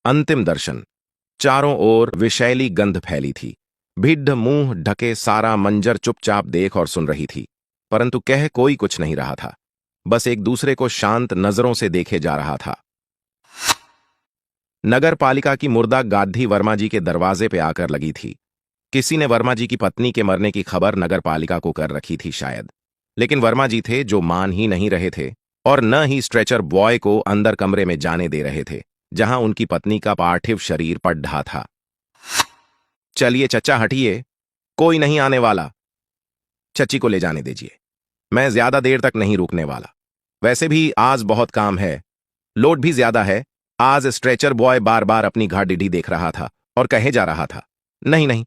अंतिम दर्शन। चारों ओर विषैली गंध फैली थी। भिड्ढ मुंह ढके सारा मंजर चुपचाप देख और सुन रही थी, परंतु कह कोई कुछ नहीं रहा था। बस एक दूसरे को शांत नजरों से देखे जा रहा था। नगर पालिका की मुर्दा गाधी वर्मा जी के दरवाजे पे आकर लगी थी। किसी ने वर्मा जी की पत्नी के मरने की खबर नगर पालिका को कर रखी थी शायद, लेकिन वर्मा जी थे जो मान ही नहीं रहे थे और न ही स्ट्रेचर बॉय को अंदर कमरे में जाने दे रहे थे जहां उनकी पत्नी का पार्थिव शरीर पड़ रहा था। चलिए चचा हटिए, कोई नहीं आने वाला। चच्ची को ले जाने दीजिए, मैं ज्यादा देर तक नहीं रुकने वाला। वैसे भी आज बहुत काम है, लोड भी ज्यादा है। आज स्ट्रेचर बॉय बार बार अपनी घाटी देख रहा था और कहे जा रहा था, नहीं नहीं,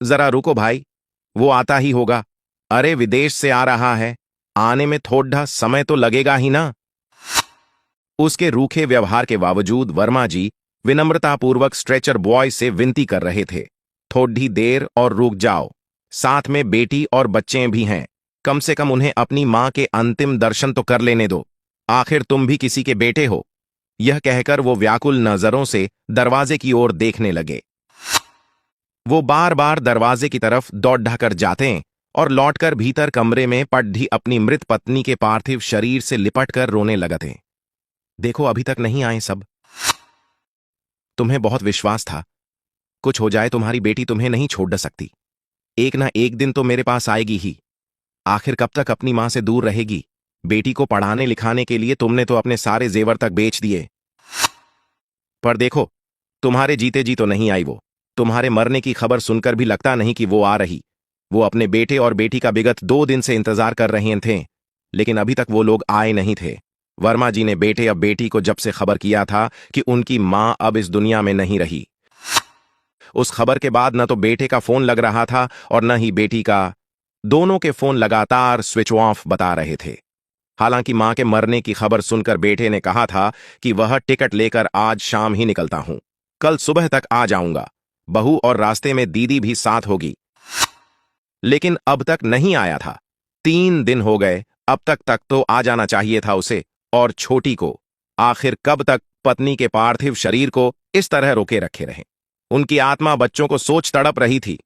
जरा रुको भाई, वो आता ही होगा। अरे विदेश से आ रहा है, आने में थोड़ा समय तो लगेगा ही ना। उसके रूखे व्यवहार के बावजूद वर्मा जी विनम्रतापूर्वक स्ट्रेचर बॉय से विनती कर रहे थे, थोड़ी देर और रुक जाओ, साथ में बेटी और बच्चे भी हैं, कम से कम उन्हें अपनी मां के अंतिम दर्शन तो कर लेने दो, आखिर तुम भी किसी के बेटे हो। यह कहकर वो व्याकुल नजरों से दरवाजे की ओर देखने लगे। वो बार बार दरवाजे की तरफ दौड़ कर जाते और लौटकर भीतर कमरे में पड़ी अपनी मृत पत्नी के पार्थिव शरीर से लिपट कर रोने लगते। देखो अभी तक नहीं आए सब। तुम्हें बहुत विश्वास था, कुछ हो जाए तुम्हारी बेटी तुम्हें नहीं छोड़ सकती। एक ना एक दिन तो मेरे पास आएगी ही। आखिर कब तक अपनी मां से दूर रहेगी? बेटी को पढ़ाने लिखाने के लिए तुमने तो अपने सारे जेवर तक बेच दिए। पर देखो, तुम्हारे जीते जी तो नहीं आई वो। तुम्हारे मरने की खबर सुनकर भी लगता नहीं कि वो आ रही। वो अपने बेटे और बेटी का विगत 2 दिन से इंतजार कर रहे थे, लेकिन अभी तक वो लोग आए नहीं थे। वर्मा जी ने बेटे और बेटी को जब से खबर किया था कि उनकी मां अब इस दुनिया में नहीं रही, उस खबर के बाद न तो बेटे का फोन लग रहा था और न ही बेटी का। दोनों के फोन लगातार स्विच ऑफ बता रहे थे। हालांकि मां के मरने की खबर सुनकर बेटे ने कहा था कि वह टिकट लेकर आज शाम ही निकलता हूं, कल सुबह तक आ जाऊंगा, बहू और रास्ते में दीदी भी साथ होगी। लेकिन अब तक नहीं आया था। 3 दिन हो गए, अब तक तो आ जाना चाहिए था उसे और छोटी को। आखिर कब तक पत्नी के पार्थिव शरीर को इस तरह रोके रखे रहे? उनकी आत्मा बच्चों को सोच तड़प रही थी।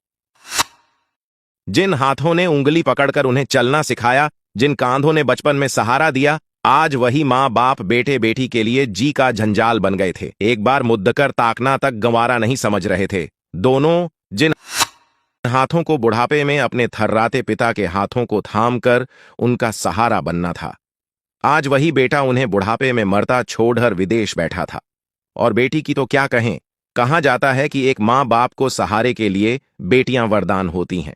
जिन हाथों ने उंगली पकड़कर उन्हें चलना सिखाया, जिन कांधों ने बचपन में सहारा दिया, आज वही मां बाप बेटे बेटी के लिए जी का झंझाल बन गए थे। एक बार मुद्दकर ताकना तक गंवारा नहीं समझ रहे थे। दोनों जिन हाथों को बुढ़ापे में अपने थर्राते पिता के हाथों को थामकर उनका सहारा बनना था, आज वही बेटा उन्हें बुढ़ापे में मरता छोड़कर विदेश बैठा था। और बेटी की तो क्या कहें। कहा जाता है कि एक मां बाप को सहारे के लिए बेटियां वरदान होती हैं।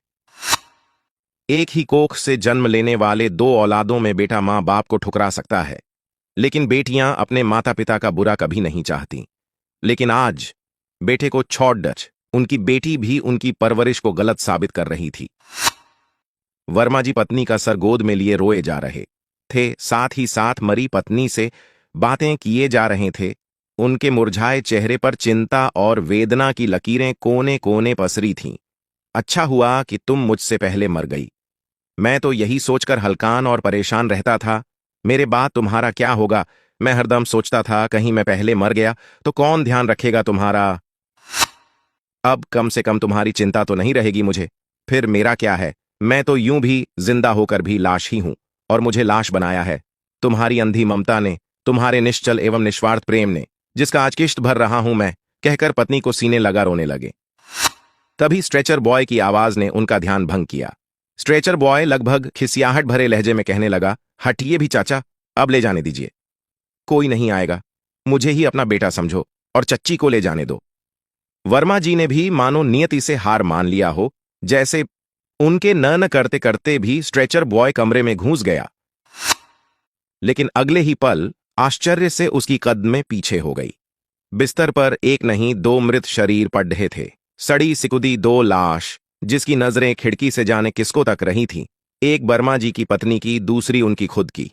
एक ही कोख से जन्म लेने वाले 2 औलादों में बेटा मां बाप को ठुकरा सकता है, लेकिन बेटियां अपने माता पिता का बुरा कभी नहीं चाहती। लेकिन आज बेटे को छोड़ डच उनकी बेटी भी उनकी परवरिश को गलत साबित कर रही थी। वर्मा जी पत्नी का सर गोद में लिए रोए जा रहे थे, साथ ही साथ मरी पत्नी से बातें किए जा रहे थे। उनके मुरझाए चेहरे पर चिंता और वेदना की लकीरें कोने कोने पसरी थीं। अच्छा हुआ कि तुम मुझसे पहले मर गई। मैं तो यही सोचकर हलकान और परेशान रहता था, मेरे बाद तुम्हारा क्या होगा। मैं हरदम सोचता था कहीं मैं पहले मर गया तो कौन ध्यान रखेगा तुम्हारा। अब कम से कम तुम्हारी चिंता तो नहीं रहेगी मुझे। फिर मेरा क्या है, मैं तो यूं भी जिंदा होकर भी लाश ही हूं, और मुझे लाश बनाया है तुम्हारी अंधी ममता ने, तुम्हारे निश्चल एवं निस्वार्थ प्रेम ने, जिसका आज किश्त भर रहा हूं मैं, कहकर पत्नी को सीने लगा रोने लगे। तभी स्ट्रेचर बॉय की आवाज ने उनका ध्यान भंग किया। स्ट्रेचर बॉय लगभग खिसियाहट भरे लहजे में कहने लगा, हटिए भी चाचा, अब ले जाने दीजिए। कोई नहीं आएगा, मुझे ही अपना बेटा समझो और चच्ची को ले जाने दो। वर्मा जी ने भी मानो नियति से हार मान लिया हो, जैसे उनके न करते करते भी स्ट्रेचर बॉय कमरे में घुस गया। लेकिन अगले ही पल आश्चर्य से उसकी कदमें पीछे हो गई। बिस्तर पर एक नहीं 2 मृत शरीर पड़ रहे थे। सड़ी सिकुदी 2 लाश, जिसकी नजरें खिड़की से जाने किसको तक रही थीं। एक वर्मा जी की पत्नी की, दूसरी उनकी खुद की।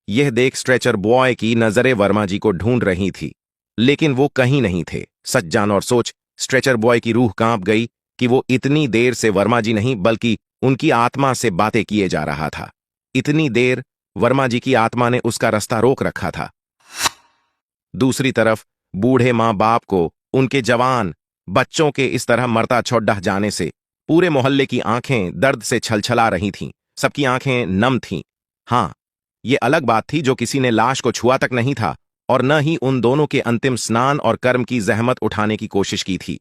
यह देख स्ट्रेचर बॉय की नजरें वर्मा जी को ढूंढ रही थी, लेकिन वो कहीं नहीं थे। सच जान और सोच, स्ट्रेचर बॉय की रूह कांप गई कि वो इतनी देर से वर्मा जी नहीं बल्कि उनकी आत्मा से बातें किए जा रहा था। इतनी देर वर्मा जी की आत्मा ने उसका रास्ता रोक रखा था। दूसरी तरफ बूढ़े माँ बाप को उनके जवान बच्चों के इस तरह मरता छोड़ जाने से पूरे मोहल्ले की आंखें दर्द से छलछला रही थीं। सबकी आंखें नम थीं। हाँ, ये अलग बात थी जो किसी ने लाश को छुआ तक नहीं था और न ही उन दोनों के अंतिम स्नान और कर्म की जहमत उठाने की कोशिश की थी।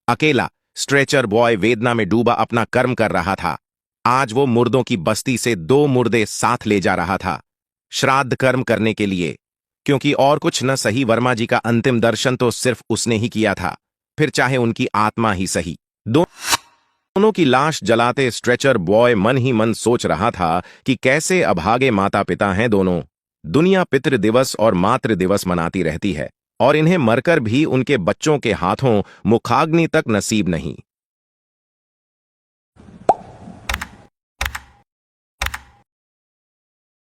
अकेला स्ट्रेचर बॉय वेदना में डूबा अपना कर्म कर रहा था। आज वो मुर्दों की बस्ती से 2 मुर्दे साथ ले जा रहा था, श्राद्ध कर्म करने के लिए, क्योंकि और कुछ न सही वर्मा जी का अंतिम दर्शन तो सिर्फ उसने ही किया था, फिर चाहे उनकी आत्मा ही सही। दोनों की लाश जलाते स्ट्रेचर बॉय मन ही मन सोच रहा था कि कैसे अभागे माता पिता हैं दोनों। दुनिया पितृ दिवस और मातृ दिवस मनाती रहती है और इन्हें मरकर भी उनके बच्चों के हाथों मुखाग्नि तक नसीब नहीं।